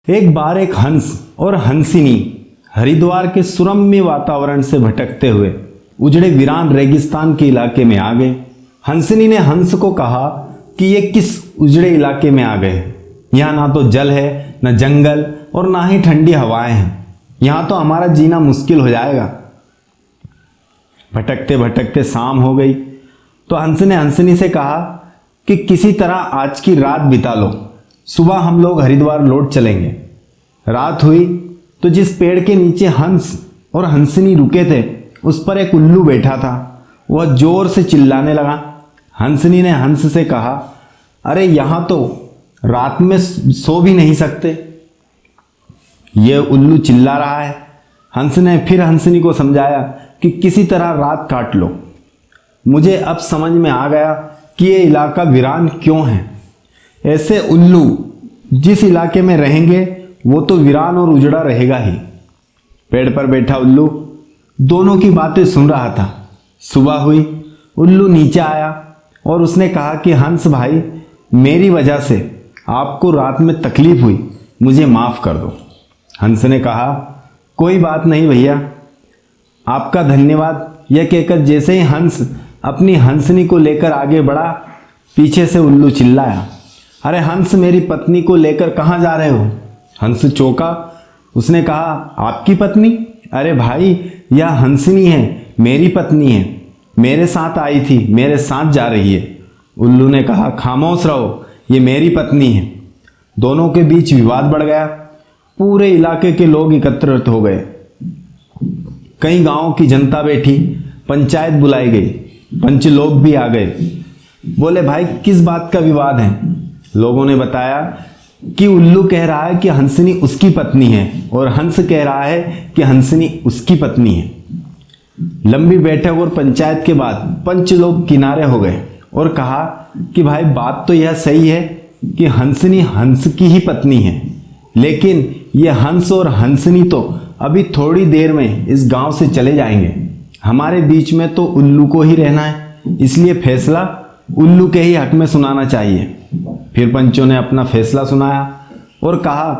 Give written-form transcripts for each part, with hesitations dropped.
एक बार एक हंस और हंसिनी हरिद्वार के सुरम्य वातावरण से भटकते हुए उजड़े वीरान रेगिस्तान के इलाके में आ गए। हंसिनी ने हंस को कहा कि ये किस उजड़े इलाके में आ गए। यहाँ ना तो जल है, न जंगल और ना ही ठंडी हवाएं हैं। यहाँ तो हमारा जीना मुश्किल हो जाएगा। भटकते भटकते शाम हो गई तो हंस ने हंसिनी से कहा कि किसी तरह आज की रात बिता लो, सुबह हम लोग हरिद्वार लौट चलेंगे। रात हुई तो जिस पेड़ के नीचे हंस और हंसिनी रुके थे उस पर एक उल्लू बैठा था। वह जोर से चिल्लाने लगा। हंसिनी ने हंस से कहा, अरे यहाँ तो रात में सो भी नहीं सकते, ये उल्लू चिल्ला रहा है। हंस ने फिर हंसिनी को समझाया कि किसी तरह रात काट लो। मुझे अब समझ में आ गया कि ये इलाका वीरान क्यों है। ऐसे उल्लू जिस इलाके में रहेंगे वो तो वीरान और उजड़ा रहेगा ही। पेड़ पर बैठा उल्लू दोनों की बातें सुन रहा था। सुबह हुई, उल्लू नीचे आया और उसने कहा कि हंस भाई, मेरी वजह से आपको रात में तकलीफ हुई, मुझे माफ़ कर दो। हंस ने कहा, कोई बात नहीं भैया, आपका धन्यवाद। यह कहकर जैसे ही हंस अपनी हंसनी को लेकर आगे बढ़ा, पीछे से उल्लू चिल्लाया, अरे हंस, मेरी पत्नी को लेकर कहाँ जा रहे हो? हंस चौंका। उसने कहा, आपकी पत्नी? अरे भाई, यह हंसनी है, मेरी पत्नी है, मेरे साथ आई थी, मेरे साथ जा रही है। उल्लू ने कहा, खामोश रहो, ये मेरी पत्नी है। दोनों के बीच विवाद बढ़ गया। पूरे इलाके के लोग एकत्रित हो गए। कई गांवों की जनता बैठी, पंचायत बुलाई गई, पंच लोग भी आ गए। बोले, भाई किस बात का विवाद है? लोगों ने बताया कि उल्लू कह रहा है कि हंसनी उसकी पत्नी है और हंस कह रहा है कि हंसनी उसकी पत्नी है। लंबी बैठक और पंचायत के बाद पंच लोग किनारे हो गए और कहा कि भाई बात तो यह सही है कि हंसनी हंस की ही पत्नी है, लेकिन यह हंस और हंसनी तो अभी थोड़ी देर में इस गांव से चले जाएंगे। हमारे बीच में तो उल्लू को ही रहना है, इसलिए फैसला उल्लू के ही हक में सुनाना चाहिए। फिर पंचों ने अपना फैसला सुनाया और कहा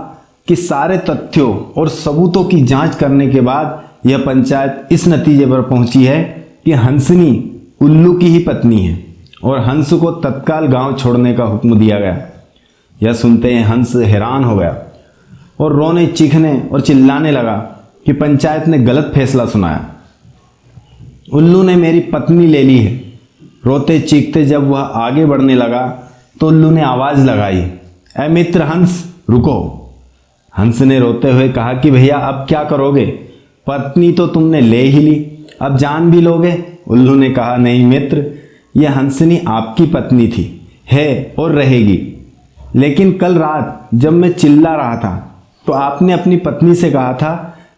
कि सारे तथ्यों और सबूतों की जांच करने के बाद यह पंचायत इस नतीजे पर पहुंची है कि हंसनी उल्लू की ही पत्नी है और हंस को तत्काल गांव छोड़ने का हुक्म दिया गया। यह सुनते ही हंस हैरान हो गया और रोने, चीखने और चिल्लाने लगा कि पंचायत ने गलत फैसला सुनाया। उल्लू ने मेरी पत्नी ले ली है। रोते चीखते जब वह आगे बढ़ने लगा तो उल्लू ने आवाज़ लगाई, ऐ मित्र हंस, रुको। हंस ने रोते हुए कहा कि भैया अब क्या करोगे? पत्नी तो तुमने ले ही ली, अब जान भी लोगे? उल्लू ने कहा, नहीं मित्र, यह हंसनी आपकी पत्नी थी, है और रहेगी। लेकिन कल रात जब मैं चिल्ला रहा था तो आपने अपनी पत्नी से कहा था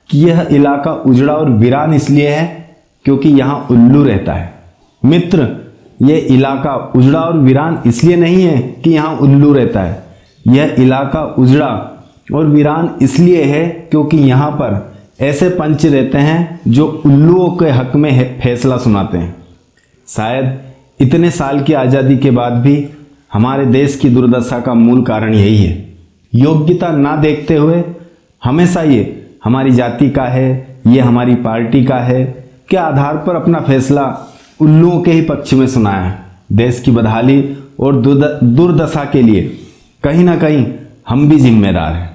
कि यह इलाका उजड़ा और वीरान इसलिए है क्योंकि यहाँ उल्लू रहता है। मित्र, यह इलाका उजड़ा और वीरान इसलिए नहीं है कि यहाँ उल्लू रहता है। यह इलाका उजड़ा और वीरान इसलिए है क्योंकि यहाँ पर ऐसे पंच रहते हैं जो उल्लुओं के हक में फैसला सुनाते हैं। शायद इतने साल की आज़ादी के बाद भी हमारे देश की दुर्दशा का मूल कारण यही है। योग्यता ना देखते हुए हमेशा ये हमारी जाति का है, ये हमारी पार्टी का है के आधार पर अपना फैसला उल्लुओं के ही पक्ष में सुनाया है। देश की बदहाली और दुर्दशा के लिए कहीं ना कहीं हम भी जिम्मेदार हैं।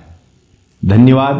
धन्यवाद।